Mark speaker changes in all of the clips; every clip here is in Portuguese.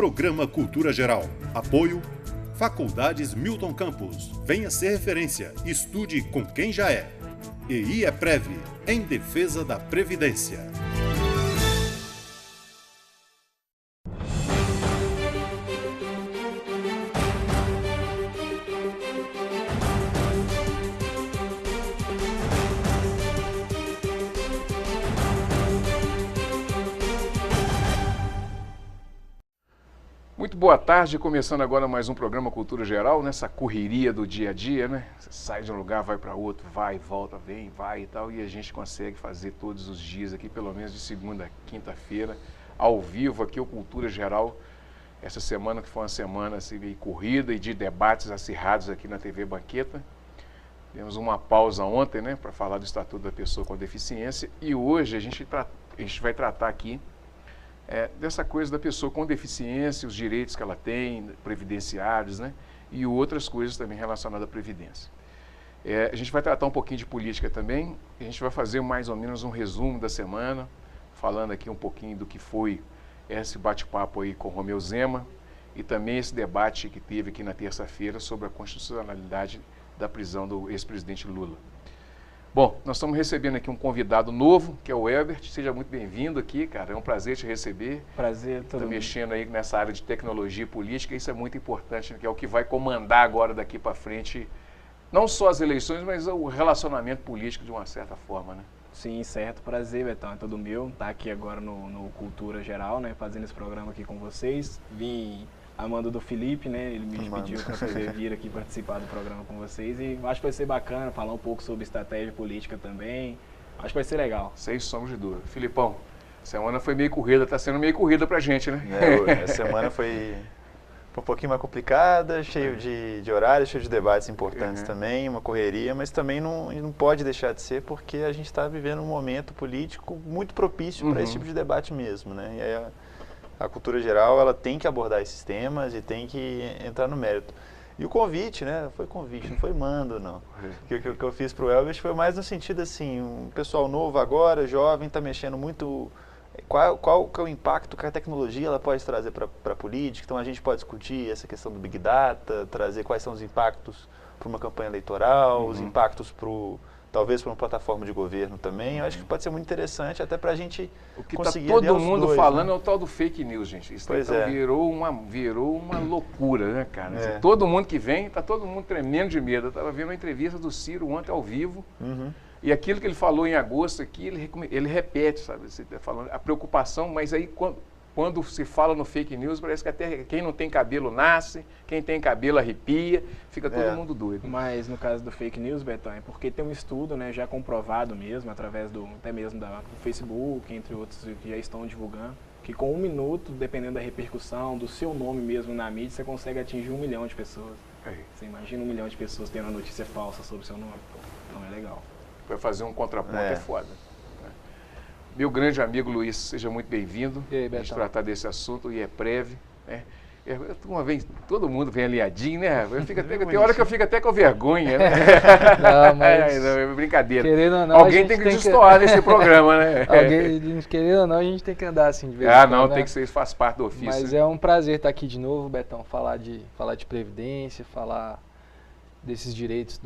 Speaker 1: Programa Cultura Geral. Apoio Faculdades Milton Campos. Venha ser referência. Estude com quem já é. E IEPREV, em defesa da Previdência.
Speaker 2: Muito boa tarde, começando agora mais um programa Cultura Geral, nessa correria do dia a dia, né? Você sai de um lugar, vai para outro, vai, volta, vem, vai e tal, e a gente consegue fazer todos os dias aqui, pelo menos de segunda a quinta-feira, ao vivo aqui o Cultura Geral. Essa semana que foi uma semana assim, meio corrida e de debates acirrados aqui na TV Banqueta. Temos uma pausa ontem, né, para falar do Estatuto da Pessoa com Deficiência, e hoje a gente vai tratar aqui dessa coisa da pessoa com deficiência, os direitos que ela tem, previdenciários, né? E outras coisas também relacionadas à Previdência. A gente vai tratar um pouquinho de política também, a gente vai fazer mais ou menos um resumo da semana, falando aqui um pouquinho do que foi esse bate-papo aí com o Romeu Zema e também esse debate que teve aqui na terça-feira sobre a constitucionalidade da prisão do ex-presidente Lula. Bom, nós estamos recebendo aqui um convidado novo, que é o Elbert. Seja muito bem-vindo aqui, cara. É um prazer te receber.
Speaker 3: Prazer, todo mundo.
Speaker 2: Está mexendo aí nessa área de tecnologia e política. Isso é muito importante, que é o que vai comandar agora daqui para frente, não só as eleições, mas o relacionamento político de uma certa forma, né?
Speaker 3: Sim, certo. Prazer, Betão. É todo meu estar aqui agora no Cultura Geral, né? Fazendo esse programa aqui com vocês. Vim a mando do Felipe, né? Ele me pediu para poder vir aqui participar do programa com vocês e acho que vai ser bacana falar um pouco sobre estratégia política também. Acho que vai ser legal.
Speaker 2: Sem sombra de dúvida. Filipão, a semana foi meio corrida, está sendo meio corrida pra gente, né?
Speaker 4: A semana foi um pouquinho mais complicada, cheio de horários, cheio de debates importantes também, uma correria, mas também não pode deixar de ser porque a gente está vivendo um momento político muito propício para esse tipo de debate mesmo, né? E aí, a Cultura Geral, ela tem que abordar esses temas e tem que entrar no mérito. E o convite, né? Foi convite, não foi mando, não. O que eu fiz para o Elvis foi mais no sentido assim, um pessoal novo agora, jovem, está mexendo muito. Qual é o impacto que a tecnologia ela pode trazer para a política? Então a gente pode discutir essa questão do Big Data, trazer quais são os impactos para uma campanha eleitoral, os impactos talvez para uma plataforma de governo também. Eu acho que pode ser muito interessante até para a gente conseguir...
Speaker 2: O que está todo mundo falando, né? É o tal do fake news, gente. Isso
Speaker 4: pois
Speaker 2: então virou uma loucura, né, cara? Assim, todo mundo que vem, está todo mundo tremendo de medo. Eu estava vendo uma entrevista do Ciro ontem ao vivo, e aquilo que ele falou em agosto aqui, ele repete, sabe? Você tá falando, a preocupação, mas aí quando se fala no fake news, parece que até quem não tem cabelo nasce, quem tem cabelo arrepia, fica todo mundo doido.
Speaker 3: Mas no caso do fake news, Betão, é porque tem um estudo, né, já comprovado mesmo, através até mesmo do Facebook, entre outros, que já estão divulgando, que com 1 minuto, dependendo da repercussão, do seu nome mesmo na mídia, você consegue atingir 1 milhão de pessoas. Você imagina 1 milhão de pessoas tendo uma notícia falsa sobre o seu nome? Não é legal.
Speaker 2: Vai fazer um contraponto é foda. Meu grande amigo Luiz, seja muito bem-vindo. A gente tratar desse assunto e é breve, né? Uma vez, todo mundo vem aliadinho, né? Tem hora que eu fico até com vergonha, né?
Speaker 5: Não, mas...
Speaker 2: não, é brincadeira.
Speaker 5: Querendo ou não,
Speaker 2: alguém tem que destoar nesse programa, né?
Speaker 5: Querendo ou não, a gente tem que andar assim de vez em quando.
Speaker 2: Não, tem que ser, faz parte do ofício.
Speaker 5: Mas é um prazer estar aqui de novo, Betão, falar de Previdência, falar desses direitos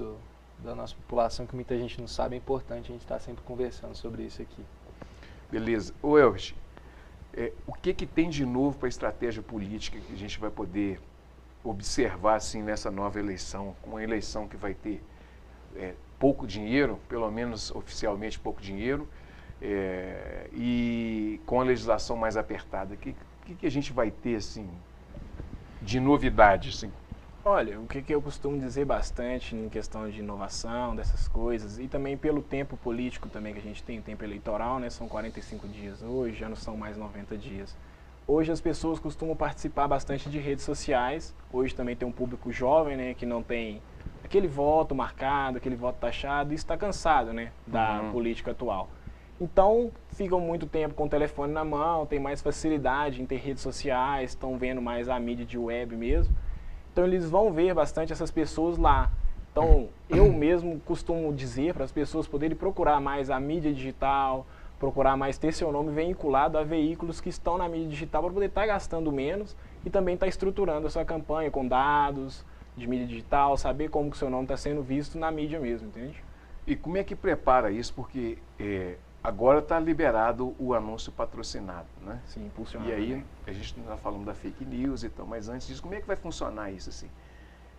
Speaker 5: da nossa população, que muita gente não sabe, é importante a gente estar sempre conversando sobre isso aqui.
Speaker 2: Beleza. Ô Elvis, o que tem de novo para a estratégia política que a gente vai poder observar assim, nessa nova eleição? Uma eleição que vai ter pouco dinheiro, pelo menos oficialmente pouco dinheiro, e com a legislação mais apertada. O que a gente vai ter assim, de novidade? Assim?
Speaker 3: Olha, o que eu costumo dizer bastante em questão de inovação, dessas coisas, e também pelo tempo político também que a gente tem, o tempo eleitoral, né? São 45 dias hoje, já não são mais 90 dias. Hoje as pessoas costumam participar bastante de redes sociais, hoje também tem um público jovem, né? Que não tem aquele voto marcado, aquele voto taxado, e está cansado, né? Da política atual. Então, ficam muito tempo com o telefone na mão, tem mais facilidade em ter redes sociais, estão vendo mais a mídia de web mesmo. Então eles vão ver bastante essas pessoas lá. Então eu mesmo costumo dizer para as pessoas poderem procurar mais a mídia digital, procurar mais ter seu nome vinculado a veículos que estão na mídia digital para poder estar gastando menos e também estar estruturando a sua campanha com dados de mídia digital, saber como que o seu nome está sendo visto na mídia mesmo, entende?
Speaker 2: E como é que prepara isso? Porque agora está liberado o anúncio patrocinado, né?
Speaker 3: Sim, impulsionado.
Speaker 2: E aí, a gente não está falando da fake news e tal, mas antes disso, como é que vai funcionar isso assim?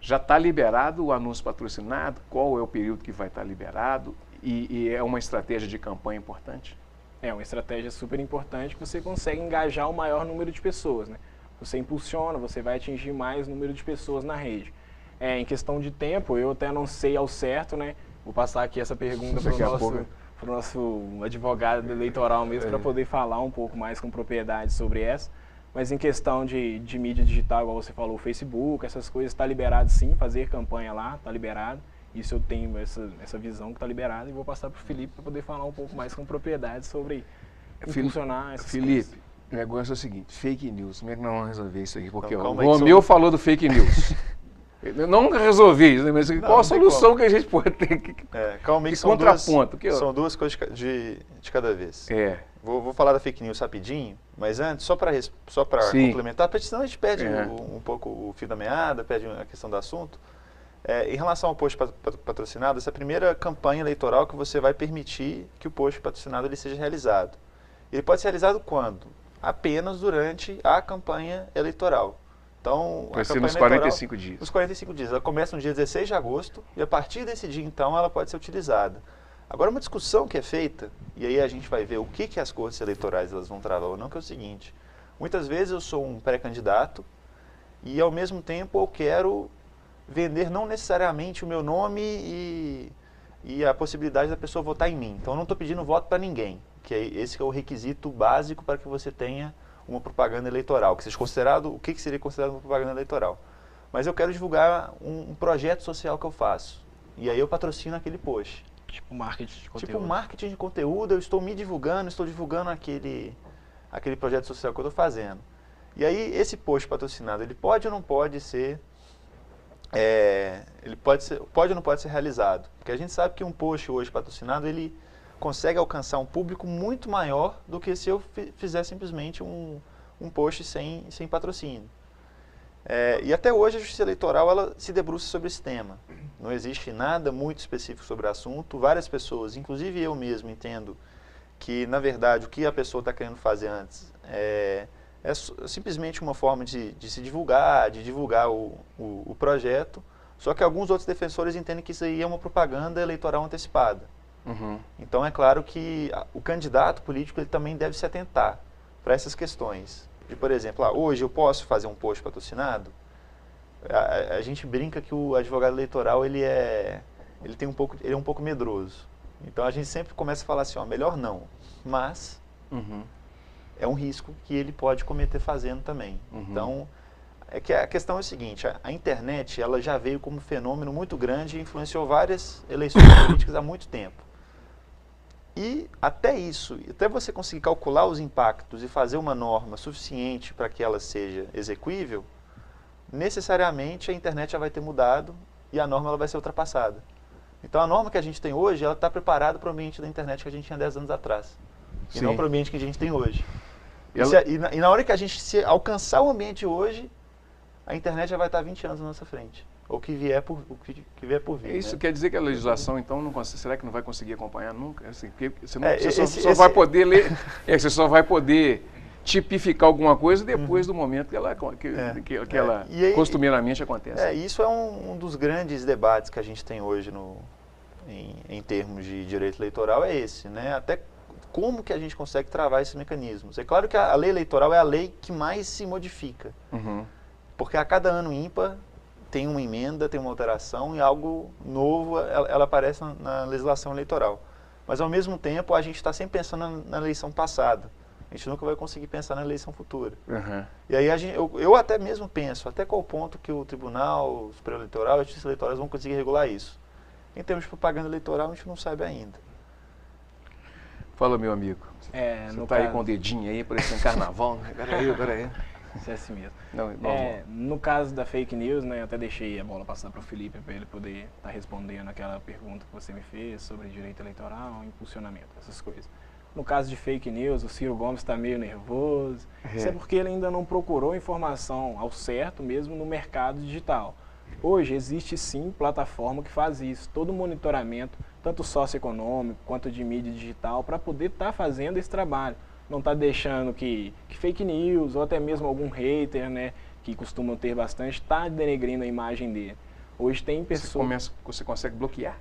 Speaker 2: Já está liberado o anúncio patrocinado? Qual é o período que vai estar liberado? E é uma estratégia de campanha importante?
Speaker 3: É uma estratégia super importante que você consegue engajar o maior número de pessoas, né? Você impulsiona, você vai atingir mais número de pessoas na rede. Em questão de tempo, eu até não sei ao certo, né? Vou passar aqui essa pergunta para o nosso advogado eleitoral mesmo, para poder falar um pouco mais com propriedade sobre essa. Mas em questão de mídia digital, igual você falou, o Facebook, essas coisas, está liberado sim, fazer campanha lá, está liberado. Isso eu tenho essa visão que está liberada e vou passar para o Felipe para poder falar um pouco mais com propriedade sobre impulsionar essas coisas.
Speaker 2: Felipe, o negócio é o seguinte, fake news, como é que nós vamos resolver isso aqui? Porque
Speaker 4: Então,
Speaker 2: o Romeu falou do fake news. Eu não resolvi isso, mas qual a solução que a gente pode ter?
Speaker 4: Calma aí, são duas coisas de cada vez. Vou falar da fake news rapidinho, mas antes, só para complementar, porque senão a gente perde um pouco o fio da meada, perde a questão do assunto. Em relação ao post patrocinado, essa é a primeira campanha eleitoral que você vai permitir que o post patrocinado ele seja realizado. Ele pode ser realizado quando? Apenas durante a campanha eleitoral. Então,
Speaker 2: vai ser nos 45 dias.
Speaker 4: Nos 45 dias. Ela começa no dia 16 de agosto e a partir desse dia, então, ela pode ser utilizada. Agora, uma discussão que é feita, e aí a gente vai ver o que as cortes eleitorais elas vão travar ou não, que é o seguinte. Muitas vezes eu sou um pré-candidato e, ao mesmo tempo, eu quero vender não necessariamente o meu nome e a possibilidade da pessoa votar em mim. Então, eu não estou pedindo voto para ninguém, esse que é o requisito básico para que você tenha uma propaganda eleitoral, que seja considerado, o que seria considerado uma propaganda eleitoral. Mas eu quero divulgar um projeto social que eu faço, e aí eu patrocino aquele post.
Speaker 3: Tipo marketing de conteúdo.
Speaker 4: Tipo marketing de conteúdo, eu estou me divulgando, estou divulgando aquele projeto social que eu estou fazendo. E aí esse post patrocinado, ele pode ou não pode ser... pode ou não pode ser realizado? Porque a gente sabe que um post hoje patrocinado, ele consegue alcançar um público muito maior do que se eu fizer simplesmente um post sem patrocínio. E até hoje a Justiça Eleitoral ela se debruça sobre esse tema. Não existe nada muito específico sobre o assunto. Várias pessoas, inclusive eu mesmo, entendo que, na verdade, o que a pessoa está querendo fazer antes é simplesmente uma forma de se divulgar, de divulgar o projeto, só que alguns outros defensores entendem que isso aí é uma propaganda eleitoral antecipada.
Speaker 2: Uhum.
Speaker 4: Então é claro que o candidato político ele também deve se atentar para essas questões. Por exemplo, hoje eu posso fazer um post patrocinado? A gente brinca que o advogado eleitoral ele é um pouco medroso. Então a gente sempre começa a falar assim, melhor não, mas é um risco que ele pode cometer fazendo também. Então, que a questão é a seguinte, a internet ela já veio como um fenômeno muito grande e influenciou várias eleições políticas há muito tempo. E até você conseguir calcular os impactos e fazer uma norma suficiente para que ela seja exequível, necessariamente a internet já vai ter mudado e a norma ela vai ser ultrapassada. Então a norma que a gente tem hoje, ela está preparada para o ambiente da internet que a gente tinha 10 anos atrás. Sim. E não para o ambiente que a gente tem hoje. E na hora que a gente alcançar o ambiente hoje, a internet já vai estar 20 anos na nossa frente. Ou que vier por vir.
Speaker 2: Isso quer dizer que a legislação, então, será que não vai conseguir acompanhar nunca? Assim, porque você só vai poder ler, você só vai poder tipificar alguma coisa depois do momento que ela costumeiramente acontece.
Speaker 4: Isso é um dos grandes debates que a gente tem hoje em termos de direito eleitoral, é esse, né? Até como que a gente consegue travar esses mecanismos. É claro que a lei eleitoral é a lei que mais se modifica, porque a cada ano ímpar tem uma emenda, tem uma alteração e algo novo ela aparece na legislação eleitoral. Mas, ao mesmo tempo, a gente está sempre pensando na eleição passada. A gente nunca vai conseguir pensar na eleição futura. E aí eu até mesmo penso, até qual ponto que o Tribunal, o Superior Eleitoral e a Justiça Eleitoral vão conseguir regular isso. Em termos de propaganda eleitoral, a gente não sabe ainda.
Speaker 2: Fala, meu amigo. Você está aí com o dedinho aí, parecendo carnaval, né? Peraí.
Speaker 3: Isso é assim mesmo.
Speaker 2: Não,
Speaker 3: no caso da fake news, né, eu até deixei a bola passar para o Felipe para ele poder estar respondendo aquela pergunta que você me fez sobre direito eleitoral, impulsionamento, essas coisas. No caso de fake news, o Ciro Gomes está meio nervoso. Isso é porque ele ainda não procurou informação ao certo mesmo no mercado digital. Hoje existe sim plataforma que faz isso, todo o monitoramento, tanto socioeconômico quanto de mídia digital, para poder estar fazendo esse trabalho. Não está deixando que fake news ou até mesmo algum hater, né, que costumam ter bastante, está denegrindo a imagem dele. Hoje tem pessoas...
Speaker 2: Você consegue bloquear?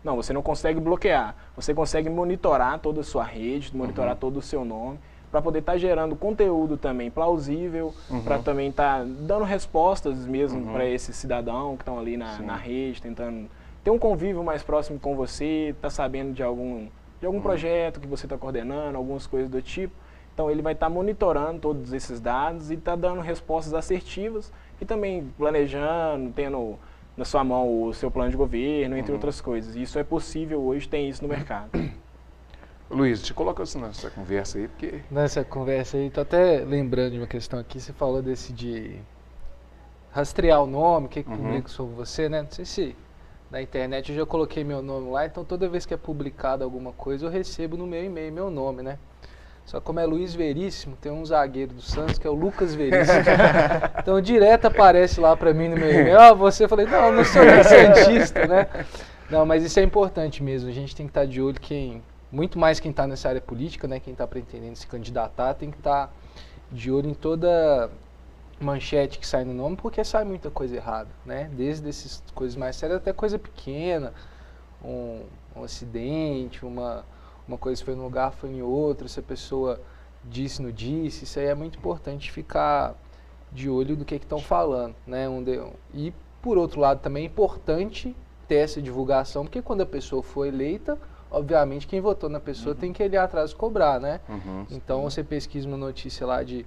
Speaker 3: Não, você não consegue bloquear. Você consegue monitorar toda a sua rede, monitorar todo o seu nome, para poder estar gerando conteúdo também plausível, para também estar dando respostas mesmo para esse cidadão que estão ali na rede, tentando ter um convívio mais próximo com você, estar sabendo de algum projeto que você está coordenando, algumas coisas do tipo. Então ele vai estar monitorando todos esses dados e estar dando respostas assertivas e também planejando, tendo na sua mão o seu plano de governo, entre outras coisas. Isso é possível hoje, tem isso no mercado.
Speaker 2: Luiz, te coloca isso nessa conversa aí, porque...
Speaker 5: Nessa conversa aí, tô até lembrando de uma questão aqui, você falou desse de rastrear o nome, o que publica sobre você, né? Não sei se na internet eu já coloquei meu nome lá, então toda vez que é publicado alguma coisa eu recebo no meu e-mail meu nome, né? Só como é Luiz Veríssimo, tem um zagueiro do Santos que é o Lucas Veríssimo. Então direto aparece lá pra mim no meu e-mail, você, falei, não sou nem santista, né? Não, mas isso é importante mesmo, a gente tem que estar de olho muito mais quem está nessa área política, né? Quem está pretendendo se candidatar, tem que estar de olho em toda manchete que sai no nome, porque sai muita coisa errada, né? Desde essas coisas mais sérias até coisa pequena, um acidente, uma coisa foi num lugar, foi em outro, se a pessoa disse, não disse, isso aí é muito importante ficar de olho do que estão falando, né? E, por outro lado, também é importante ter essa divulgação, porque quando a pessoa for eleita, obviamente quem votou na pessoa tem que ir ali atrás cobrar, né? Então, você pesquisa uma notícia lá de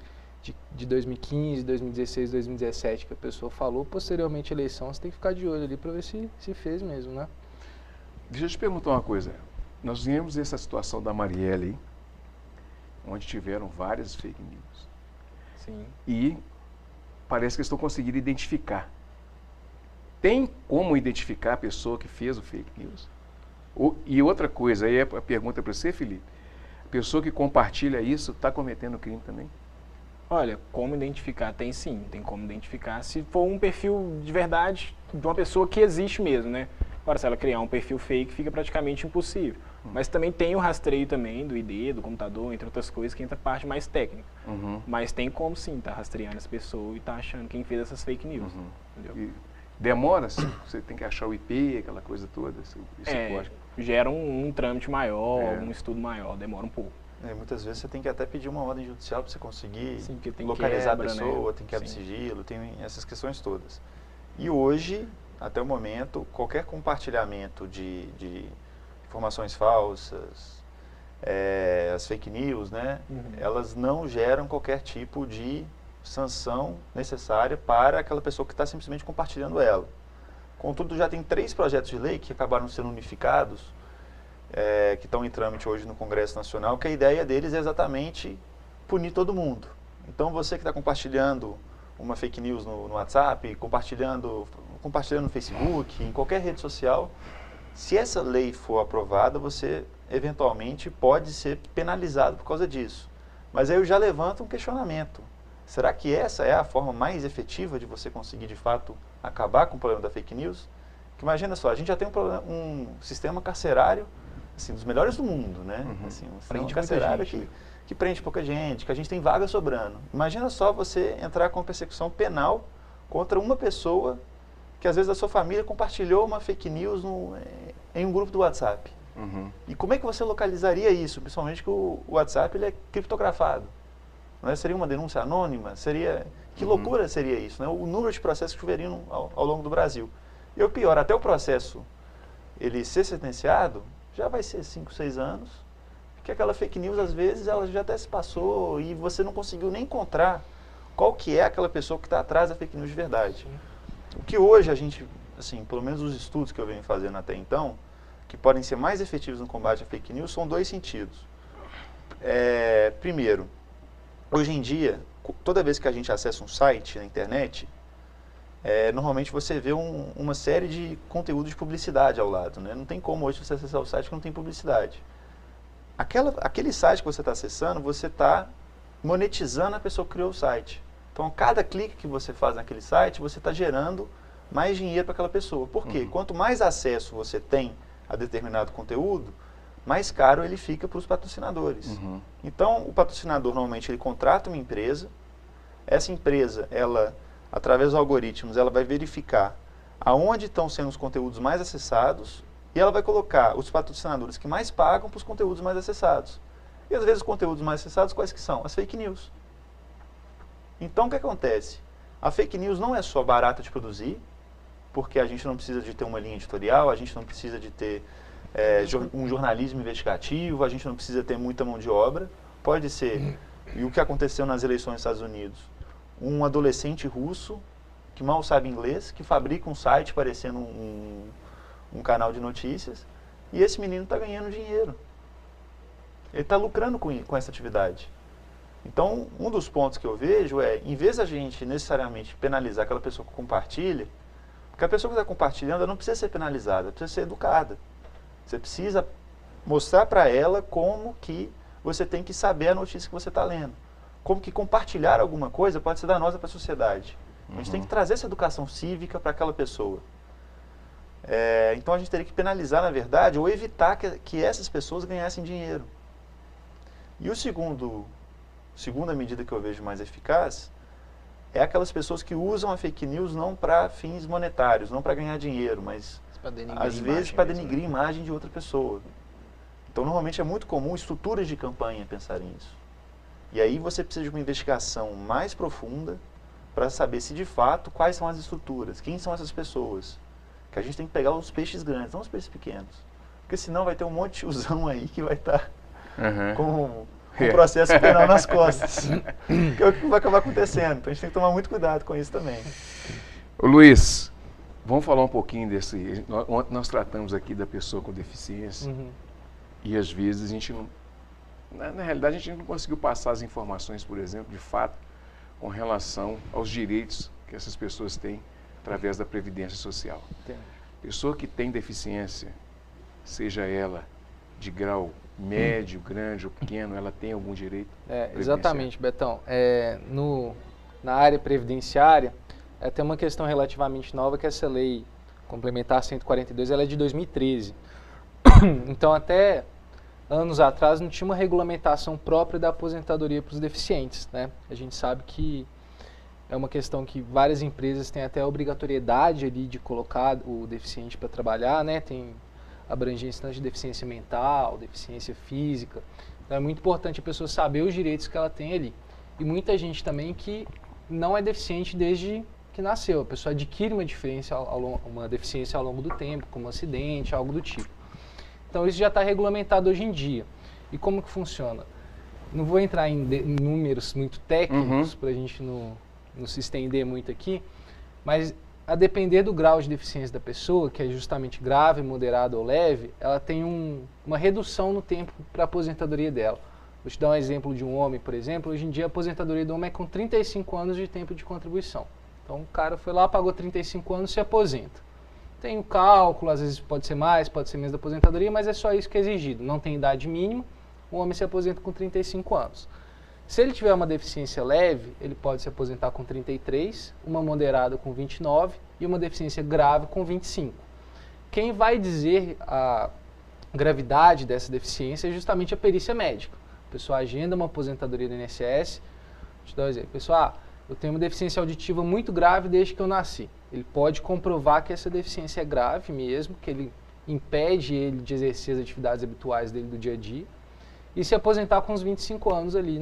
Speaker 5: 2015, 2016, 2017 que a pessoa falou, posteriormente à eleição, você tem que ficar de olho ali para ver se fez mesmo, né?
Speaker 2: Deixa eu te perguntar uma coisa. Nós vimos essa situação da Marielle, onde tiveram várias fake news.
Speaker 3: Sim.
Speaker 2: E parece que estão conseguindo identificar. Tem como identificar a pessoa que fez o fake news? E outra coisa, aí a pergunta para você, Felipe. A pessoa que compartilha isso está cometendo crime também?
Speaker 3: Olha, como identificar? Tem sim, tem como identificar. Se for um perfil de verdade de uma pessoa que existe mesmo, né? Agora, se ela criar um perfil fake, fica praticamente impossível. Mas também tem o rastreio também do ID, do computador, entre outras coisas, que entra a parte mais técnica. Mas tem como sim, tá rastreando essa pessoa e tá achando quem fez essas fake news. Entendeu?
Speaker 2: E demora? Você tem que achar o IP, aquela coisa toda?
Speaker 3: Gera um trâmite maior, um estudo maior, demora um pouco.
Speaker 4: Muitas vezes você tem que até pedir uma ordem judicial para você conseguir
Speaker 3: tem
Speaker 4: localizar
Speaker 3: quebra,
Speaker 4: a pessoa,
Speaker 3: né?
Speaker 4: tem quebra de sigilo, tem essas questões todas. E hoje, até o momento, qualquer compartilhamento de informações falsas, as fake news, né, elas não geram qualquer tipo de sanção necessária para aquela pessoa que está simplesmente compartilhando ela. Contudo, já tem 3 projetos de lei que acabaram sendo unificados, que estão em trâmite hoje no Congresso Nacional, que a ideia deles é exatamente punir todo mundo. Então, você que está compartilhando uma fake news no WhatsApp, compartilhando no Facebook, em qualquer rede social, se essa lei for aprovada, você eventualmente pode ser penalizado por causa disso. Mas aí eu já levanto um questionamento. Será que essa é a forma mais efetiva de você conseguir, de fato, acabar com o problema da fake news? Porque imagina só, a gente já tem um sistema carcerário, assim, dos melhores do mundo, né? Assim, um sistema carcerário que prende pouca gente, que a gente tem vaga sobrando. Imagina só você entrar com persecução penal contra uma pessoa que às vezes a sua família compartilhou uma fake news em um grupo do WhatsApp. E como é que você localizaria isso? Principalmente que o WhatsApp ele é criptografado. Não é? Seria uma denúncia anônima? Que loucura seria isso? Né? O número de processos que choveriam ao longo do Brasil. E o pior, até o processo ele ser sentenciado, já vai ser 5, 6 anos, que aquela fake news, às vezes, ela já até se passou e você não conseguiu nem encontrar qual que é aquela pessoa que está atrás da fake news de verdade. O que hoje a gente, assim, pelo menos os estudos que eu venho fazendo até então, que podem ser mais efetivos no combate à fake news, são 2 sentidos. Primeiro, hoje em dia, toda vez que a gente acessa um site na internet, normalmente você vê uma série de conteúdos de publicidade ao lado, né? Não tem como hoje você acessar o site que não tem publicidade. aquele site que você está acessando, você está monetizando a pessoa que criou o site. Então, cada clique que você faz naquele site, você está gerando mais dinheiro para aquela pessoa. Por quê? Quanto mais acesso você tem a determinado conteúdo, mais caro ele fica para os patrocinadores. Então, o patrocinador, normalmente, ele contrata uma empresa. Essa empresa, ela, através dos algoritmos, ela vai verificar aonde estão sendo os conteúdos mais acessados e ela vai colocar os patrocinadores que mais pagam para os conteúdos mais acessados. E, às vezes, os conteúdos mais acessados, quais que são? As fake news. Então, o que acontece? A fake news não é só barata de produzir, porque a gente não precisa de ter uma linha editorial, a gente não precisa de ter um jornalismo investigativo, a gente não precisa ter muita mão de obra. Pode ser, e o que aconteceu nas eleições dos Estados Unidos, um adolescente russo, que mal sabe inglês, que fabrica um site parecendo um canal de notícias, e esse menino está ganhando dinheiro. Ele está lucrando com essa atividade. Então, um dos pontos que eu vejo é, em vez da gente necessariamente penalizar aquela pessoa que compartilha, porque a pessoa que está compartilhando ela não precisa ser penalizada, precisa ser educada. Você precisa mostrar para ela como que você tem que saber a notícia que você está lendo. Como que compartilhar alguma coisa pode ser danosa para a sociedade. A gente tem que trazer essa educação cívica para aquela pessoa. Então a gente teria que penalizar, na verdade, ou evitar que essas pessoas ganhassem dinheiro. E segunda medida que eu vejo mais eficaz é aquelas pessoas que usam a fake news não para fins monetários, não para ganhar dinheiro, mas às vezes para denigrir a imagem de outra pessoa. Então, normalmente é muito comum estruturas de campanha pensarem nisso. E aí você precisa de uma investigação mais profunda para saber se de fato quais são as estruturas, quem são essas pessoas. Que a gente tem que pegar os peixes grandes, não os peixes pequenos. Porque senão vai ter um monte de tiozão aí que vai estar com um processo penal nas costas. Que é o que vai acabar acontecendo. Então a gente tem que tomar muito cuidado com isso também.
Speaker 2: Ô Luiz, vamos falar um pouquinho desse... Nós tratamos aqui da pessoa com deficiência e às vezes a gente não... Na realidade a gente não conseguiu passar as informações, por exemplo, de fato, com relação aos direitos que essas pessoas têm através da Previdência Social. Pessoa que tem deficiência, seja ela de grau médio, grande ou pequeno, ela tem algum direito?
Speaker 5: Exatamente, Betão. Na área previdenciária, tem uma questão relativamente nova, que essa lei complementar 142, ela é de 2013. Então, até anos atrás, não tinha uma regulamentação própria da aposentadoria para os deficientes, né? A gente sabe que é uma questão que várias empresas têm até a obrigatoriedade ali de colocar o deficiente para trabalhar, né? Tem abrangência tanto de deficiência mental, deficiência física. Então é muito importante a pessoa saber os direitos que ela tem ali. E muita gente também que não é deficiente desde que nasceu. A pessoa adquire uma deficiência ao longo do tempo, como um acidente, algo do tipo. Então isso já está regulamentado hoje em dia. E como que funciona? Não vou entrar em números muito técnicos para a gente não se estender muito aqui, mas a depender do grau de deficiência da pessoa, que é justamente grave, moderado ou leve, ela tem uma redução no tempo para a aposentadoria dela. Vou te dar um exemplo de um homem, por exemplo. Hoje em dia a aposentadoria do homem é com 35 anos de tempo de contribuição. Então o cara foi lá, pagou 35 anos e se aposenta. Tem o cálculo, às vezes pode ser mais, pode ser menos da aposentadoria, mas é só isso que é exigido. Não tem idade mínima, o homem se aposenta com 35 anos. Se ele tiver uma deficiência leve, ele pode se aposentar com 33, uma moderada com 29 e uma deficiência grave com 25. Quem vai dizer a gravidade dessa deficiência é justamente a perícia médica. A pessoa agenda uma aposentadoria do INSS, deixa eu dar um exemplo. Pessoal, eu tenho uma deficiência auditiva muito grave desde que eu nasci. Ele pode comprovar que essa deficiência é grave mesmo, que ele impede ele de exercer as atividades habituais dele do dia a dia, e se aposentar com uns 25 anos ali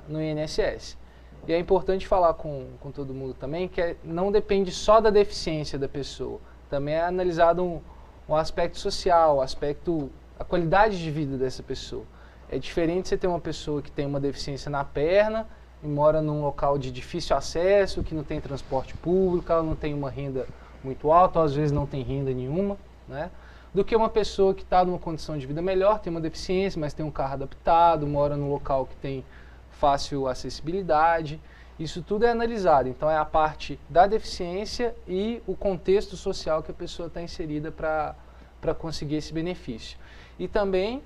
Speaker 5: no INSS. E é importante falar com todo mundo também que não depende só da deficiência da pessoa, também é analisado um aspecto social, a qualidade de vida dessa pessoa. É diferente você ter uma pessoa que tem uma deficiência na perna e mora num local de difícil acesso, que não tem transporte público, ela não tem uma renda muito alta, ou às vezes não tem renda nenhuma, né? Do que uma pessoa que está numa condição de vida melhor, tem uma deficiência, mas tem um carro adaptado, mora num local que tem fácil acessibilidade. Isso tudo é analisado. Então é a parte da deficiência e o contexto social que a pessoa está inserida para conseguir esse benefício. E também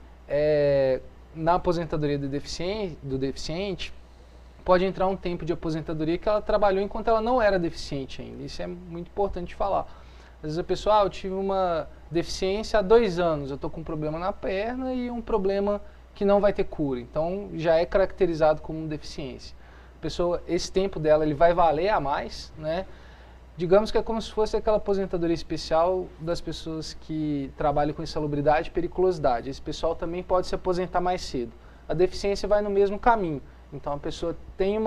Speaker 5: na aposentadoria do deficiente, pode entrar um tempo de aposentadoria que ela trabalhou enquanto ela não era deficiente ainda. Isso é muito importante de falar. Às vezes a pessoa, eu tive uma deficiência há 2 anos, eu estou com um problema na perna e um problema que não vai ter cura. Então, já é caracterizado como deficiência. A pessoa, esse tempo dela, ele vai valer a mais, né? Digamos que é como se fosse aquela aposentadoria especial das pessoas que trabalham com insalubridade e periculosidade. Esse pessoal também pode se aposentar mais cedo. A deficiência vai no mesmo caminho. Então a pessoa tem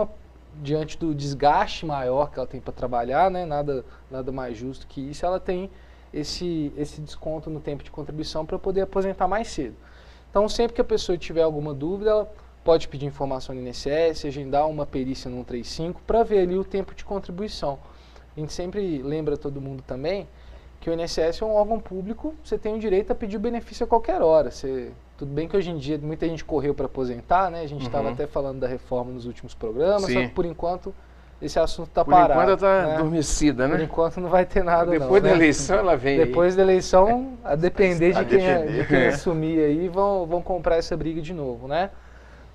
Speaker 5: diante do desgaste maior que ela tem para trabalhar, né, nada mais justo que isso, ela tem esse desconto no tempo de contribuição para poder aposentar mais cedo. Então sempre que a pessoa tiver alguma dúvida, ela pode pedir informação no INSS, agendar uma perícia no 135 para ver ali o tempo de contribuição. A gente sempre lembra todo mundo também que o INSS é um órgão público, você tem o direito a pedir o benefício a qualquer hora. Tudo bem que hoje em dia muita gente correu para aposentar, né? A gente estava até falando da reforma nos últimos programas, só que por enquanto esse assunto está parado.
Speaker 2: Por enquanto está
Speaker 5: né?
Speaker 2: adormecida, né?
Speaker 5: Por enquanto não vai ter nada
Speaker 2: Depois da
Speaker 5: né?
Speaker 2: eleição ela vem
Speaker 5: Depois da eleição, a depender de quem
Speaker 2: É.
Speaker 5: assumir aí, vão comprar essa briga de novo, né?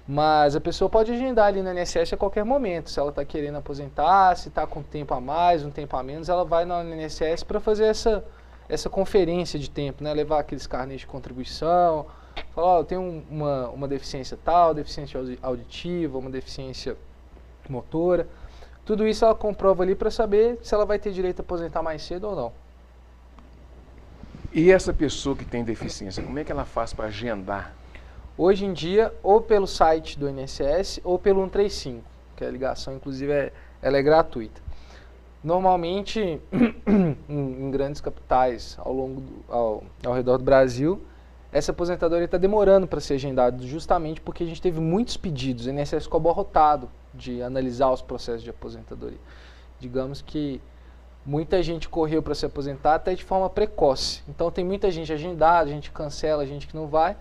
Speaker 5: Mas a pessoa pode agendar ali no INSS a qualquer momento. Se ela está querendo aposentar, se está com tempo a mais, um tempo a menos, ela vai no INSS para fazer essa conferência de tempo, né? Levar aqueles carnês de contribuição, falar, eu tenho uma deficiência tal, deficiência auditiva, uma deficiência motora. Tudo isso ela comprova ali para saber se ela vai ter direito a aposentar mais cedo ou não.
Speaker 2: E essa pessoa que tem deficiência, como é que ela faz para agendar?
Speaker 5: Hoje em dia, ou pelo site do INSS ou pelo 135, que a ligação, inclusive, ela é gratuita. Normalmente, em grandes capitais ao redor do Brasil, essa aposentadoria está demorando para ser agendada, justamente porque a gente teve muitos pedidos. O INSS ficou abarrotado de analisar os processos de aposentadoria. Digamos que muita gente correu para se aposentar até de forma precoce. Então, tem muita gente agendada, a gente cancela, a gente que não vai.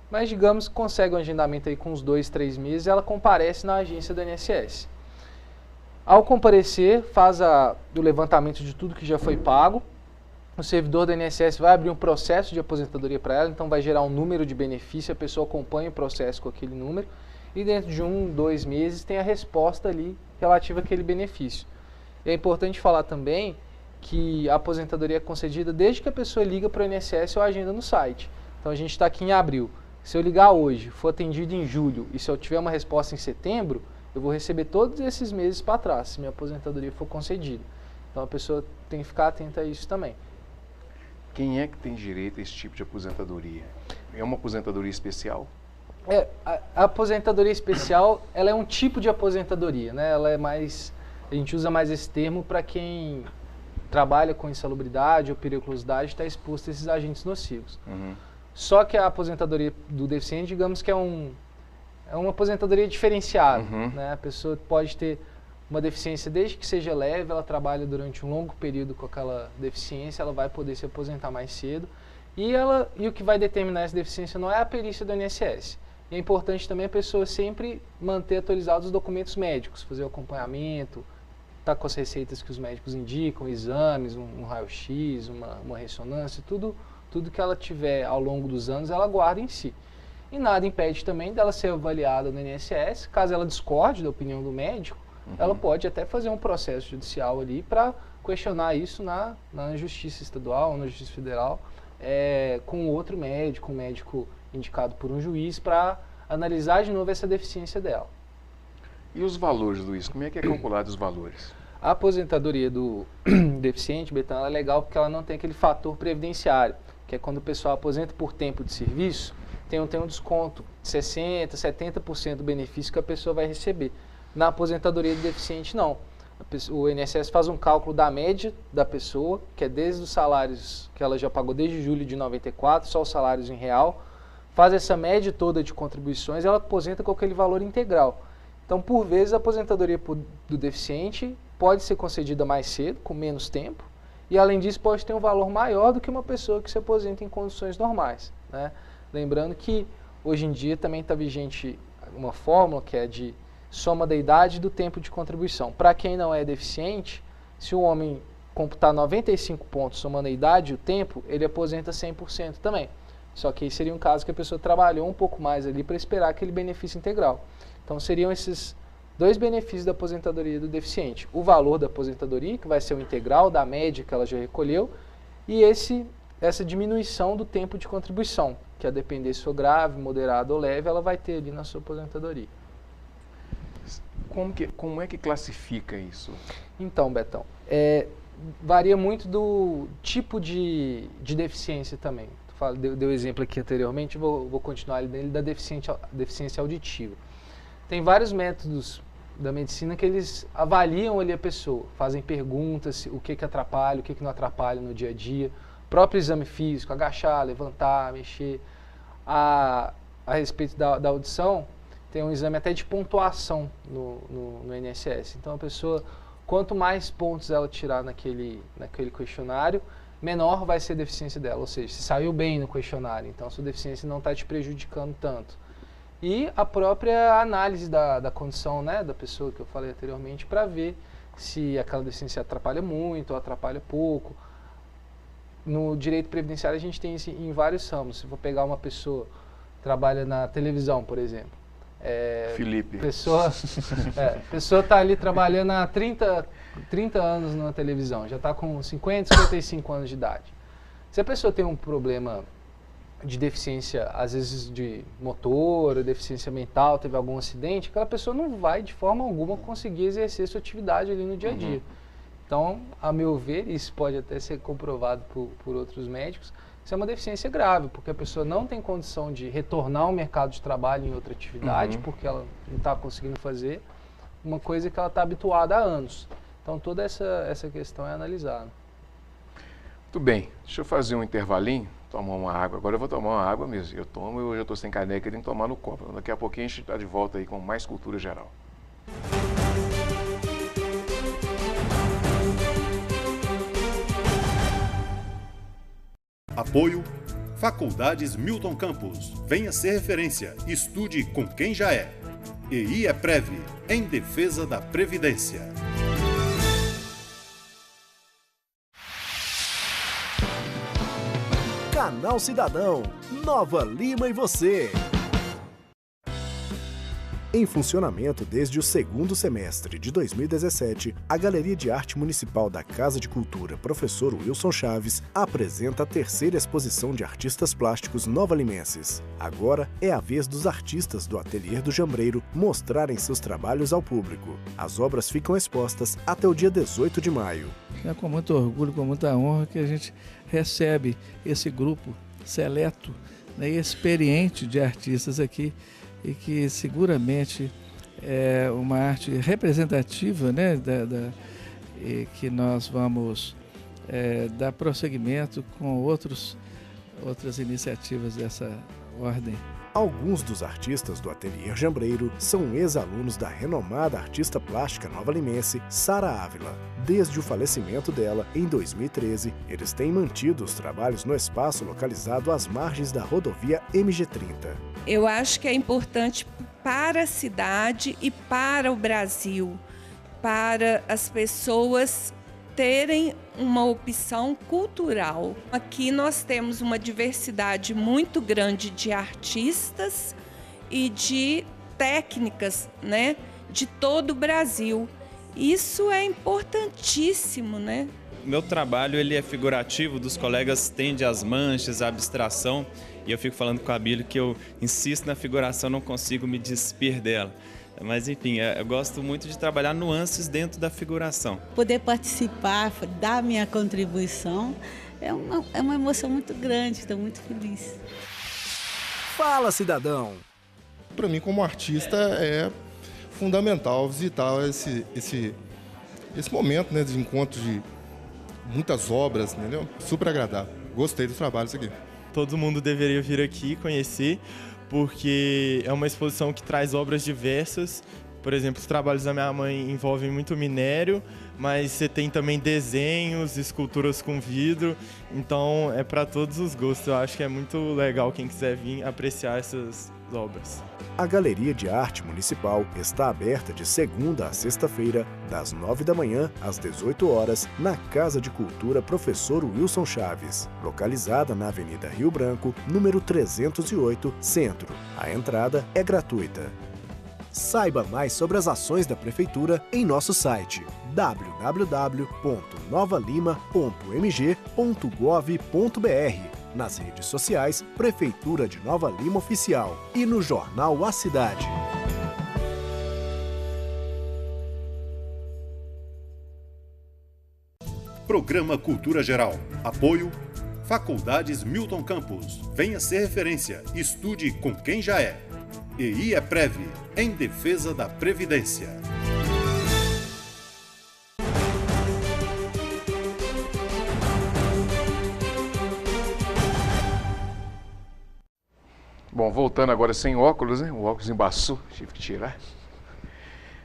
Speaker 5: Mas, digamos que consegue um agendamento aí com uns 2, 3 meses, ela comparece na agência do INSS. Ao comparecer, faz o levantamento de tudo que já foi pago. O servidor do INSS vai abrir um processo de aposentadoria para ela, então vai gerar um número de benefício, a pessoa acompanha o processo com aquele número e dentro de 1, 2 meses tem a resposta ali relativa àquele benefício. E é importante falar também que a aposentadoria é concedida desde que a pessoa liga para o INSS ou agenda no site. Então a gente está aqui em abril. Se eu ligar hoje, for atendido em julho e se eu tiver uma resposta em setembro, eu vou receber todos esses meses para trás, se minha aposentadoria for concedida. Então a pessoa tem que ficar atenta a isso também.
Speaker 2: Quem é que tem direito a esse tipo de aposentadoria? É uma aposentadoria especial?
Speaker 5: A aposentadoria especial, ela é um tipo de aposentadoria, né? Ela é mais, a gente usa mais esse termo para quem trabalha com insalubridade ou periculosidade, está exposto a esses agentes nocivos. Só que a aposentadoria do deficiente, digamos que é uma aposentadoria diferenciada, né? A pessoa pode ter uma deficiência desde que seja leve, ela trabalha durante um longo período com aquela deficiência, ela vai poder se aposentar mais cedo. E o que vai determinar essa deficiência não é a perícia do INSS. E é importante também a pessoa sempre manter atualizados os documentos médicos, fazer o acompanhamento, estar com as receitas que os médicos indicam, exames, um raio-x, uma ressonância, tudo que ela tiver ao longo dos anos, ela guarda em si. E nada impede também dela ser avaliada no INSS, caso ela discorde da opinião do médico, ela pode até fazer um processo judicial ali para questionar isso na Justiça Estadual ou na Justiça Federal, com outro médico, um médico indicado por um juiz, para analisar de novo essa deficiência dela.
Speaker 2: E os valores, Luiz? Como é que é calculado os valores?
Speaker 5: A aposentadoria do deficiente, Betão, ela é legal porque ela não tem aquele fator previdenciário, que é quando o pessoal aposenta por tempo de serviço, tem um desconto de 60%, 70% do benefício que a pessoa vai receber. Na aposentadoria do deficiente, não. O INSS faz um cálculo da média da pessoa, que é desde os salários que ela já pagou desde julho de 94, só os salários em real, faz essa média toda de contribuições e ela aposenta com aquele valor integral. Então, por vezes, a aposentadoria do deficiente pode ser concedida mais cedo, com menos tempo, e além disso pode ter um valor maior do que uma pessoa que se aposenta em condições normais, né? Lembrando que hoje em dia também está vigente uma fórmula que é de soma da idade e do tempo de contribuição. Para quem não é deficiente, se o homem computar 95 pontos somando a idade e o tempo, ele aposenta 100% também. Só que aí seria um caso que a pessoa trabalhou um pouco mais ali para esperar aquele benefício integral. Então seriam esses dois benefícios da aposentadoria do deficiente. O valor da aposentadoria, que vai ser o integral da média que ela já recolheu, e essa diminuição do tempo de contribuição, que a depender se for grave, moderado ou leve, ela vai ter ali na sua aposentadoria.
Speaker 2: Como é que classifica isso?
Speaker 5: Então, Betão, varia muito do tipo de deficiência também. Deu exemplo aqui anteriormente, vou continuar ali dele da deficiência auditiva. Tem vários métodos da medicina que eles avaliam ali a pessoa, fazem perguntas, o que atrapalha, o que não atrapalha no dia a dia, próprio exame físico, agachar, levantar, mexer. A respeito da audição, tem um exame até de pontuação no INSS. Então a pessoa, quanto mais pontos ela tirar naquele questionário, menor vai ser a deficiência dela, ou seja, se saiu bem no questionário, então a sua deficiência não está te prejudicando tanto. E a própria análise da condição, né, da pessoa que eu falei anteriormente, para ver se aquela deficiência atrapalha muito ou atrapalha pouco. No direito previdenciário a gente tem isso em vários ramos. Se for pegar uma pessoa que trabalha na televisão, por exemplo.
Speaker 2: Felipe.
Speaker 5: Pessoa está ali trabalhando há 30 anos na televisão, já está com 50, 55 anos de idade. Se a pessoa tem um problema de deficiência, às vezes de motor, deficiência mental, teve algum acidente, aquela pessoa não vai de forma alguma conseguir exercer sua atividade ali no dia a dia. Então, a meu ver, isso pode até ser comprovado por outros médicos, isso é uma deficiência grave, porque a pessoa não tem condição de retornar ao mercado de trabalho em outra atividade, porque ela não está conseguindo fazer uma coisa que ela está habituada há anos. Então, toda essa questão é analisada.
Speaker 2: Muito bem, deixa eu fazer um intervalinho, tomar uma água. Agora eu vou tomar uma água mesmo. Eu tomo, eu já estou sem caneca, eu tenho que tomar no copo. Daqui a pouquinho a gente está de volta aí com mais cultura geral.
Speaker 1: Apoio Faculdades Milton Campos. Venha ser referência. Estude com quem já é. EI é Prev, em defesa da Previdência.
Speaker 6: Canal Cidadão, Nova Lima e você. Em funcionamento desde o segundo semestre de 2017, a Galeria de Arte Municipal da Casa de Cultura Professor Wilson Chaves apresenta a terceira exposição de artistas plásticos nova-limenses. Agora é a vez dos artistas do Ateliê do Jambreiro mostrarem seus trabalhos ao público. As obras ficam expostas até o dia 18 de maio.
Speaker 7: É com muito orgulho, com muita honra que a gente recebe esse grupo seleto, né, e experiente de artistas aqui, e que seguramente é uma arte representativa, né, e que nós vamos dar prosseguimento com outras iniciativas dessa ordem.
Speaker 6: Alguns dos artistas do Ateliê Jambreiro são ex-alunos da renomada artista plástica nova-limense Sara Ávila. Desde o falecimento dela, em 2013, eles têm mantido os trabalhos no espaço localizado às margens da rodovia MG30.
Speaker 8: Eu acho que é importante para a cidade e para o Brasil, para as pessoas terem uma opção cultural. Aqui nós temos uma diversidade muito grande de artistas e de técnicas, né, de todo o Brasil. Isso é importantíssimo, né?
Speaker 9: Meu trabalho ele é figurativo, dos colegas tende às manchas, à abstração, e eu fico falando com a Bíblia que eu insisto na figuração, não consigo me despir dela. Mas enfim, eu gosto muito de trabalhar nuances dentro da figuração.
Speaker 10: Poder participar, dar minha contribuição, é uma emoção muito grande, estou muito feliz.
Speaker 6: Fala, cidadão!
Speaker 11: Para mim, como artista, é fundamental visitar esse momento, né, de encontro de muitas obras, entendeu? Super agradável. Gostei dos trabalhos aqui.
Speaker 12: Todo mundo deveria vir aqui conhecer, porque é uma exposição que traz obras diversas. Por exemplo, os trabalhos da minha mãe envolvem muito minério, mas você tem também desenhos, esculturas com vidro, então é para todos os gostos. Eu acho que é muito legal quem quiser vir apreciar obras.
Speaker 6: A Galeria de Arte Municipal está aberta de segunda a sexta-feira, das 9 da manhã às 18 horas, na Casa de Cultura Professor Wilson Chaves, localizada na Avenida Rio Branco, número 308, Centro. A entrada é gratuita. Saiba mais sobre as ações da Prefeitura em nosso site www.novalima.mg.gov.br, nas redes sociais Prefeitura de Nova Lima Oficial e no jornal A Cidade.
Speaker 1: Programa Cultura Geral. Apoio Faculdades Milton Campos. Venha ser referência. Estude com quem já é. EI é Prev, em defesa da Previdência.
Speaker 2: Bom, voltando agora sem óculos, né? O óculos embaçou, tive que tirar.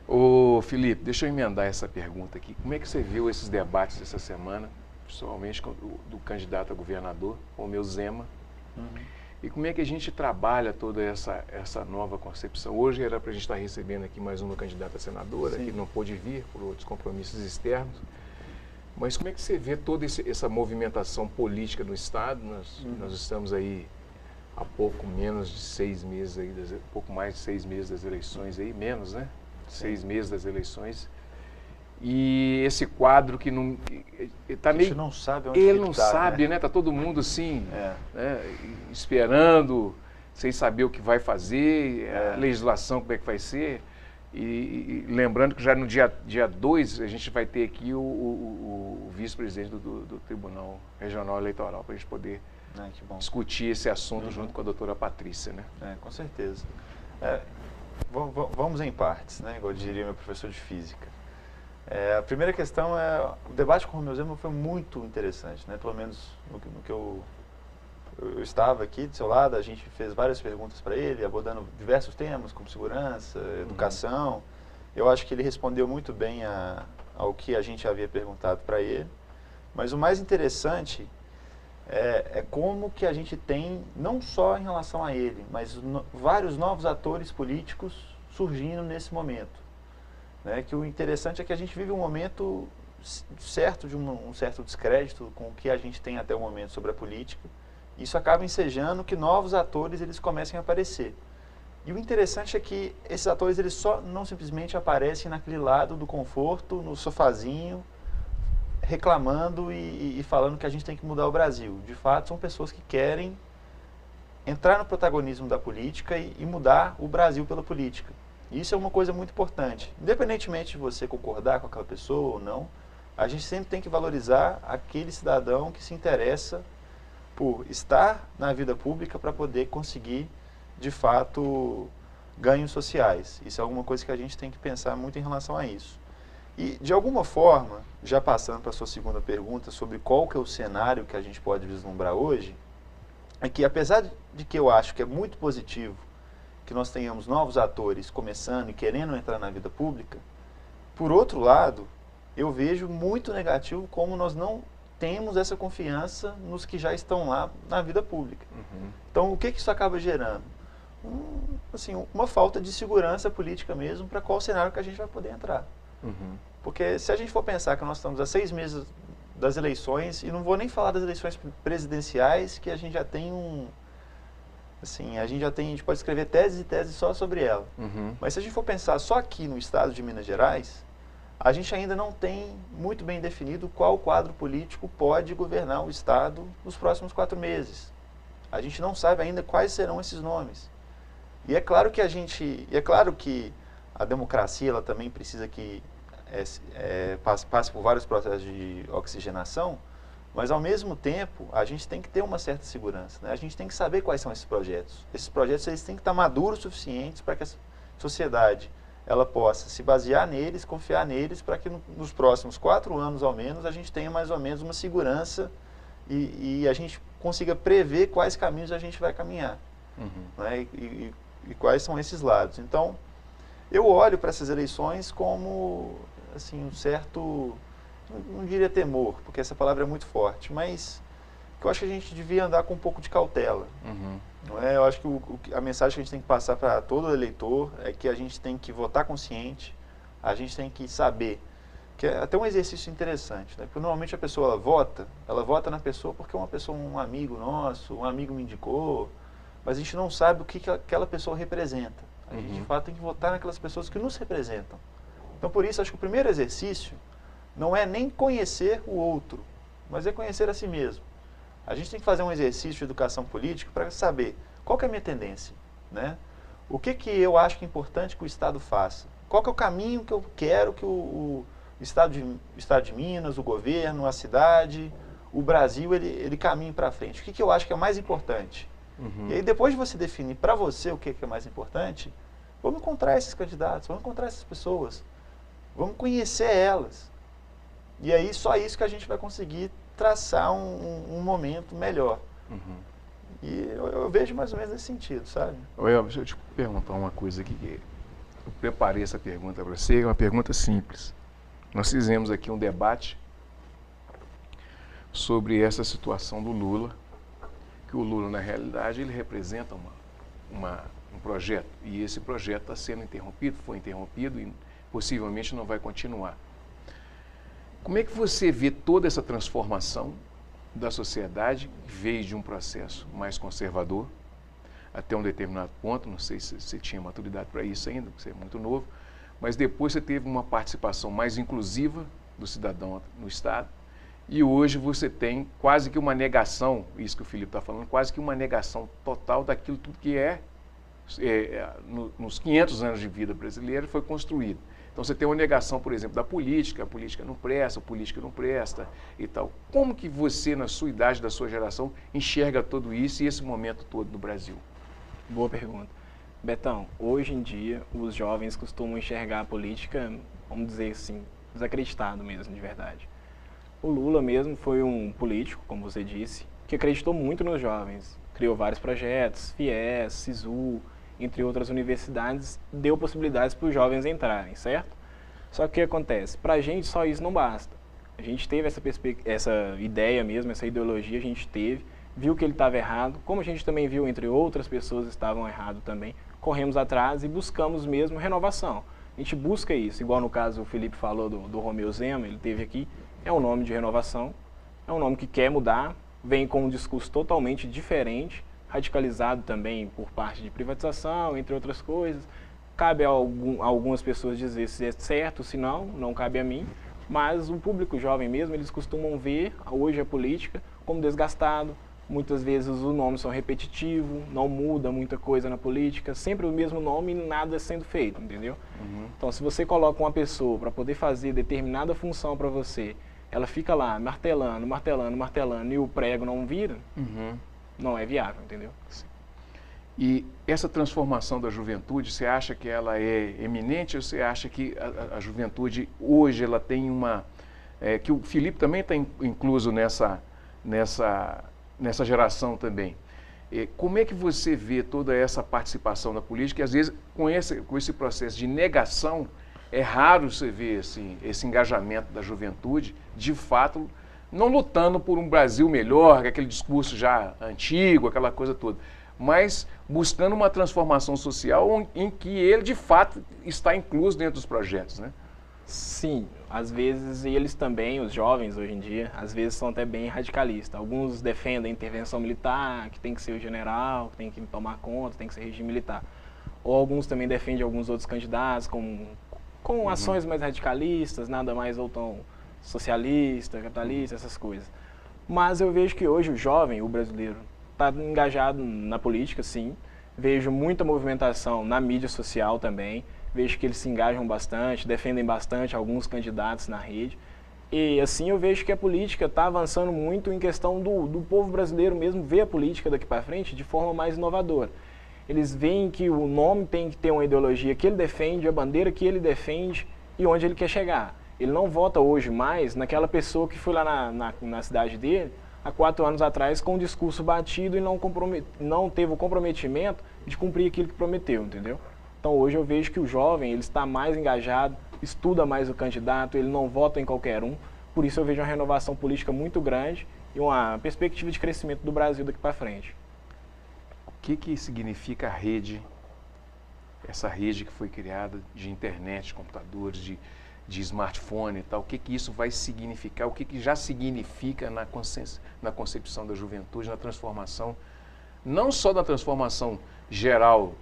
Speaker 2: Ô Felipe, deixa eu emendar essa pergunta aqui. Como é que você viu esses debates essa semana, principalmente do candidato a governador, Romeu Zema? E como é que a gente trabalha toda essa nova concepção? Hoje era para a gente estar recebendo aqui mais uma candidata a senadora, que não pôde vir por outros compromissos externos. Mas como é que você vê toda essa movimentação política no Estado? Nós estamos aí há pouco menos de 6 meses, aí, pouco mais de 6 meses das eleições, aí, menos, né? 6 meses das eleições. E esse quadro que não tá meio,
Speaker 4: a gente não sabe onde
Speaker 2: ele não
Speaker 4: tá,
Speaker 2: sabe, né? Tá todo mundo assim, né? Esperando, sem saber o que vai fazer, a legislação como é que vai ser. E lembrando que já no dia 2 a gente vai ter aqui o vice-presidente do Tribunal Regional Eleitoral para a gente poder discutir esse assunto junto com a doutora Patrícia, né?
Speaker 4: Com certeza. Vamos em partes, né? Igual diria meu professor de física. A primeira questão o debate com o Romeu Zema foi muito interessante, né? Pelo menos no que eu estava aqui do seu lado, a gente fez várias perguntas para ele, abordando diversos temas, como segurança, educação. Eu acho que ele respondeu muito bem ao que a gente havia perguntado para ele. Mas o mais interessante é como que a gente tem, não só em relação a ele, mas vários novos atores políticos surgindo nesse momento. Né, que o interessante é que a gente vive um momento certo de um certo descrédito com o que a gente tem até o momento sobre a política. Isso acaba ensejando que novos atores eles comecem a aparecer. E o interessante é que esses atores eles não simplesmente aparecem naquele lado do conforto, no sofazinho, reclamando e falando que a gente tem que mudar o Brasil. De fato, são pessoas que querem entrar no protagonismo da política e mudar o Brasil pela política. Isso é uma coisa muito importante. Independentemente de você concordar com aquela pessoa ou não, a gente sempre tem que valorizar aquele cidadão que se interessa por estar na vida pública para poder conseguir, de fato, ganhos sociais. Isso é alguma coisa que a gente tem que pensar muito em relação a isso. E, de alguma forma, já passando para a sua segunda pergunta sobre qual que é o cenário que a gente pode vislumbrar hoje, é que, apesar de que eu acho que é muito positivo que nós tenhamos novos atores começando e querendo entrar na vida pública, por outro lado, eu vejo muito negativo como nós não temos essa confiança nos que já estão lá na vida pública. Então, o que isso acaba gerando? Uma falta de segurança política mesmo para qual cenário que a gente vai poder entrar. Porque se a gente for pensar que nós estamos há 6 meses das eleições, e não vou nem falar das eleições presidenciais, que a gente já tem a gente pode escrever teses e teses só sobre ela. Mas se a gente for pensar só aqui no estado de Minas Gerais, a gente ainda não tem muito bem definido qual quadro político pode governar o estado nos próximos 4 meses. A gente não sabe ainda quais serão esses nomes. E é claro que a democracia ela também precisa que passe por vários processos de oxigenação, mas, ao mesmo tempo, a gente tem que ter uma certa segurança. Né? A gente tem que saber quais são esses projetos. Esses projetos eles têm que estar maduros o suficiente para que a sociedade ela possa se basear neles, confiar neles, para que nos próximos 4 anos, ao menos, a gente tenha mais ou menos uma segurança e a gente consiga prever quais caminhos a gente vai caminhar. Né? E quais são esses lados. Então, eu olho para essas eleições como um certo... não diria temor, porque essa palavra é muito forte, mas que eu acho que a gente devia andar com um pouco de cautela. Não é? Eu acho que a mensagem que a gente tem que passar para todo eleitor é que a gente tem que votar consciente, a gente tem que saber, que é até um exercício interessante, né? Porque normalmente a pessoa ela vota na pessoa porque uma pessoa, um amigo nosso, um amigo me indicou, mas a gente não sabe o que aquela pessoa representa. A gente, de fato, tem que votar naquelas pessoas que nos representam. Então, por isso, acho que o primeiro exercício não é nem conhecer o outro, mas é conhecer a si mesmo. A gente tem que fazer um exercício de educação política para saber qual que é a minha tendência, né? O que eu acho que é importante que o Estado faça. Qual que é o caminho que eu quero que o Estado de Minas, o governo, a cidade, o Brasil, ele caminhe para frente. O que eu acho que é mais importante. E aí, depois de você definir para você o que é mais importante, vamos encontrar esses candidatos, vamos encontrar essas pessoas, vamos conhecer elas. E aí, só isso que a gente vai conseguir traçar um momento melhor. E eu vejo mais ou menos nesse sentido, sabe?
Speaker 2: Elber, deixa eu te perguntar uma coisa aqui. Eu preparei essa pergunta para você, é uma pergunta simples. Nós fizemos aqui um debate sobre essa situação do Lula, que o Lula, na realidade, ele representa um projeto, e esse projeto está sendo interrompido, foi interrompido e possivelmente não vai continuar. Como é que você vê toda essa transformação da sociedade, que veio de um processo mais conservador, até um determinado ponto, não sei se você tinha maturidade para isso ainda, porque você é muito novo, mas depois você teve uma participação mais inclusiva do cidadão no Estado, e hoje você tem quase que uma negação, isso que o Felipe está falando, quase que uma negação total daquilo tudo que nos 500 anos de vida brasileira foi construído. Então você tem uma negação, por exemplo, da política, a política não presta e tal. Como que você, na sua idade, da sua geração, enxerga tudo isso e esse momento todo no Brasil?
Speaker 3: Boa pergunta. Betão, hoje em dia os jovens costumam enxergar a política, vamos dizer assim, desacreditado mesmo, de verdade. O Lula mesmo foi um político, como você disse, que acreditou muito nos jovens. Criou vários projetos, FIES, SISU, entre outras universidades, deu possibilidades para os jovens entrarem, certo? Só que o que acontece? Para a gente só isso não basta. A gente teve essa ideia mesmo, essa ideologia, a gente teve, viu que ele estava errado, como a gente também viu entre outras pessoas estavam errados também, corremos atrás e buscamos mesmo renovação. A gente busca isso, igual no caso o Felipe falou do Romeu Zema, ele teve aqui, é um nome de renovação, é um nome que quer mudar, vem com um discurso totalmente diferente, radicalizado também por parte de privatização, entre outras coisas. Cabe a algumas pessoas dizer se é certo, se não, não cabe a mim, mas o público jovem mesmo, eles costumam ver hoje a política como desgastado, muitas vezes os nomes são repetitivos, não muda muita coisa na política, sempre o mesmo nome e nada sendo feito, entendeu? Então, se você coloca uma pessoa para poder fazer determinada função para você, ela fica lá martelando, martelando, martelando e o prego não vira, não é viável, entendeu?
Speaker 2: Sim. E essa transformação da juventude, você acha que ela é eminente ou você acha que a juventude hoje ela tem que o Felipe também está incluso nessa geração também. Como é que você vê toda essa participação da política? E às vezes com esse processo de negação, é raro você ver assim, esse engajamento da juventude, de fato, não lutando por um Brasil melhor, aquele discurso já antigo, aquela coisa toda, mas buscando uma transformação social em que ele, de fato, está incluso dentro dos projetos, né?
Speaker 3: Sim, às vezes eles também, os jovens hoje em dia, às vezes são até bem radicalistas. Alguns defendem a intervenção militar, que tem que ser o general, que tem que tomar conta, tem que ser regime militar. Ou alguns também defendem alguns outros candidatos com ações mais radicalistas, nada mais ou tão socialista, capitalista, essas coisas. Mas eu vejo que hoje o jovem, o brasileiro, está engajado na política, sim. Vejo muita movimentação na mídia social também. Vejo que eles se engajam bastante, defendem bastante alguns candidatos na rede. E assim eu vejo que a política está avançando muito em questão do povo brasileiro mesmo ver a política daqui para frente de forma mais inovadora. Eles veem que o nome tem que ter uma ideologia que ele defende, a bandeira que ele defende e onde ele quer chegar. Ele não vota hoje mais naquela pessoa que foi lá na cidade dele há 4 anos atrás com um discurso batido e não teve o comprometimento de cumprir aquilo que prometeu, entendeu? Então hoje eu vejo que o jovem ele está mais engajado, estuda mais o candidato, ele não vota em qualquer um, Por isso eu vejo uma renovação política muito grande e uma perspectiva de crescimento do Brasil daqui para frente.
Speaker 2: O que significa a rede, essa rede que foi criada de internet, de computadores, de smartphone e tal? O que isso vai significar? O que já significa na concepção da juventude, na transformação, não só na transformação geral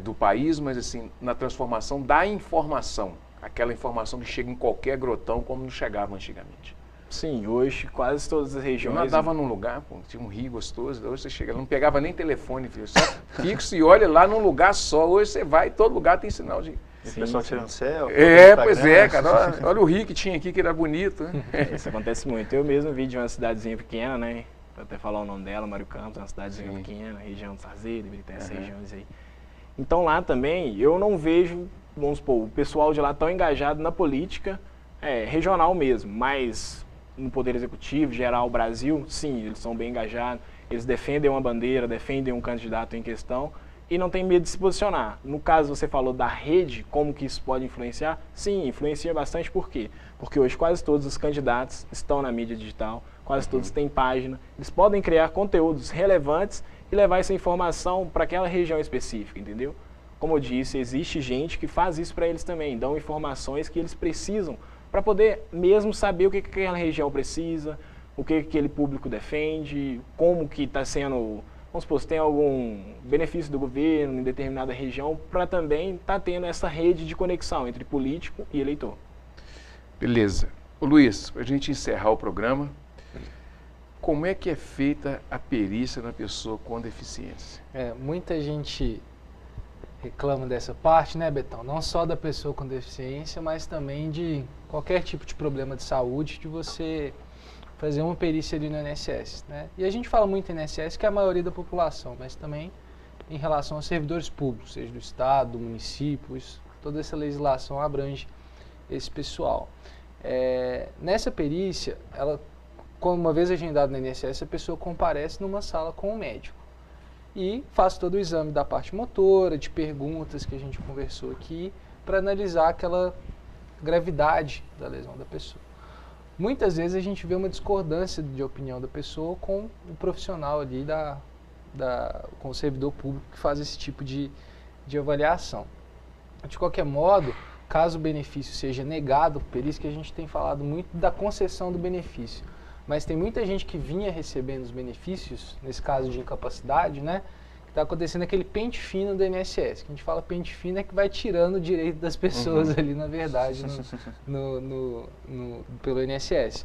Speaker 2: do país, mas assim, na transformação da informação, aquela informação que chega em qualquer grotão como não chegava antigamente.
Speaker 3: Sim, hoje quase todas as regiões...
Speaker 2: Eu nadava num lugar, pô, tinha um rio gostoso, hoje você chega, não pegava nem telefone, filho, só fixo e olha lá num lugar só, hoje você vai, todo lugar tem sinal de...
Speaker 4: E o pessoal tirando céu.
Speaker 2: Pois é, cara, olha o rio que tinha aqui, que era bonito, né?
Speaker 3: Isso acontece muito. Eu mesmo vi de uma cidadezinha pequena, né? Vou até falar o nome dela, Mário Campos, uma cidadezinha pequena, região de Sarzedo, Ibirité, essas regiões aí. Então lá também, eu não vejo, vamos supor, o pessoal de lá tão engajado na política regional mesmo, mas no Poder Executivo, geral, Brasil, sim, eles são bem engajados, eles defendem uma bandeira, defendem um candidato em questão e não tem medo de se posicionar. No caso, você falou da rede, como que isso pode influenciar? Sim, influencia bastante, por quê? Porque hoje quase todos os candidatos estão na mídia digital, quase todos têm página, eles podem criar conteúdos relevantes e levar essa informação para aquela região específica, entendeu? Como eu disse, existe gente que faz isso para eles também, dão informações que eles precisam para poder mesmo saber o que aquela região precisa, o que aquele público defende, como que está sendo, vamos supor, se tem algum benefício do governo em determinada região, para também estar tendo essa rede de conexão entre político e eleitor.
Speaker 2: Beleza. Ô Luiz, para a gente encerrar o programa, como é que é feita a perícia na pessoa com deficiência?
Speaker 5: Muita gente reclama dessa parte, né, Betão? Não só da pessoa com deficiência, mas também de qualquer tipo de problema de saúde, de você fazer uma perícia ali no INSS, né? E a gente fala muito em INSS, que é a maioria da população, mas também em relação aos servidores públicos, seja do Estado, do município, toda essa legislação abrange esse pessoal. Nessa perícia, uma vez agendado no INSS, a pessoa comparece numa sala com o médico e faz todo o exame da parte motora, de perguntas que a gente conversou aqui, para analisar aquela gravidade da lesão da pessoa. Muitas vezes a gente vê uma discordância de opinião da pessoa com o profissional ali, com o servidor público que faz esse tipo de avaliação. De qualquer modo, caso o benefício seja negado, por isso que a gente tem falado muito da concessão do benefício. Mas tem muita gente que vinha recebendo os benefícios, nesse caso de incapacidade, né? Que está acontecendo aquele pente fino do INSS. Que a gente fala pente fino é que vai tirando o direito das pessoas ali, na verdade, pelo INSS.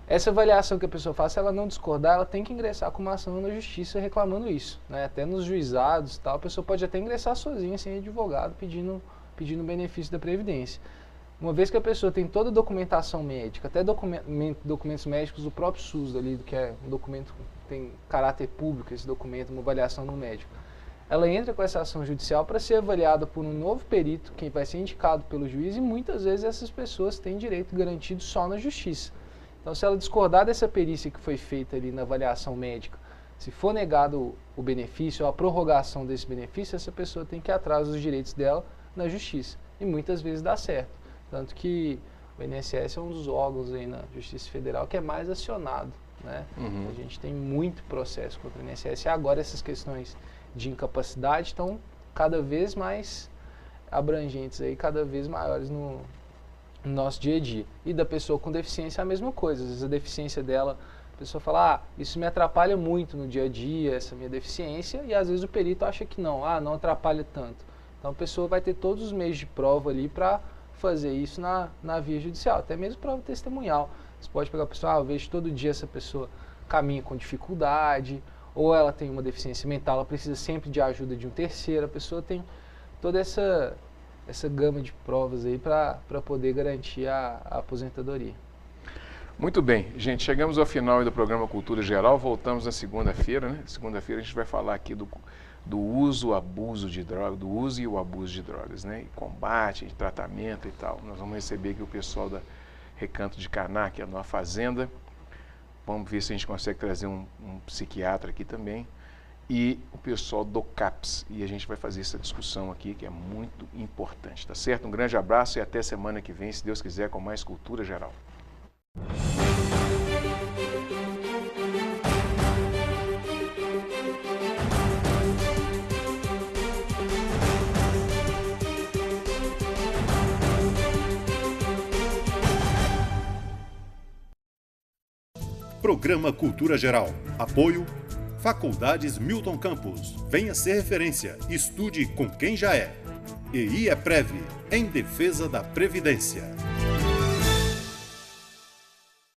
Speaker 5: Essa avaliação que a pessoa faz, se ela não discordar, ela tem que ingressar com uma ação na justiça reclamando isso, né? Até nos juizados e tal, a pessoa pode até ingressar sozinha, sem advogado, pedindo benefício da Previdência. Uma vez que a pessoa tem toda a documentação médica, até documentos médicos do próprio SUS, ali, que é um documento que tem caráter público, esse documento, uma avaliação no médico, ela entra com essa ação judicial para ser avaliada por um novo perito, que vai ser indicado pelo juiz, e muitas vezes essas pessoas têm direito garantido só na justiça. Então, se ela discordar dessa perícia que foi feita ali na avaliação médica, se for negado o benefício ou a prorrogação desse benefício, essa pessoa tem que ir atrás dos direitos dela na justiça. E muitas vezes dá certo. Tanto que o INSS é um dos órgãos aí na Justiça Federal que é mais acionado, né? A gente tem muito processo contra o INSS e agora essas questões de incapacidade estão cada vez mais abrangentes aí, cada vez maiores no nosso dia a dia. E da pessoa com deficiência é a mesma coisa. Às vezes a deficiência dela, a pessoa fala, isso me atrapalha muito no dia a dia, essa minha deficiência, e às vezes o perito acha que não atrapalha tanto. Então a pessoa vai ter todos os meios de prova ali para fazer isso na via judicial, até mesmo prova testemunhal. Você pode pegar a pessoa, eu vejo todo dia essa pessoa caminha com dificuldade, ou ela tem uma deficiência mental, ela precisa sempre de ajuda de um terceiro, a pessoa tem toda essa gama de provas aí para poder garantir a aposentadoria.
Speaker 2: Muito bem, gente, chegamos ao final do programa Cultura Geral, voltamos na segunda-feira, né? Segunda-feira a gente vai falar aqui do uso, abuso de drogas, do uso e o abuso de drogas, né? E combate, tratamento e tal. Nós vamos receber aqui o pessoal da Recanto de Caná, que é uma fazenda. Vamos ver se a gente consegue trazer um psiquiatra aqui também. E o pessoal do CAPS. E a gente vai fazer essa discussão aqui, que é muito importante, tá certo? Um grande abraço e até semana que vem, se Deus quiser, com mais Cultura Geral.
Speaker 1: Programa Cultura Geral. Apoio Faculdades Milton Campos. Venha ser referência. Estude com quem já é. EI é Prev, em defesa da Previdência.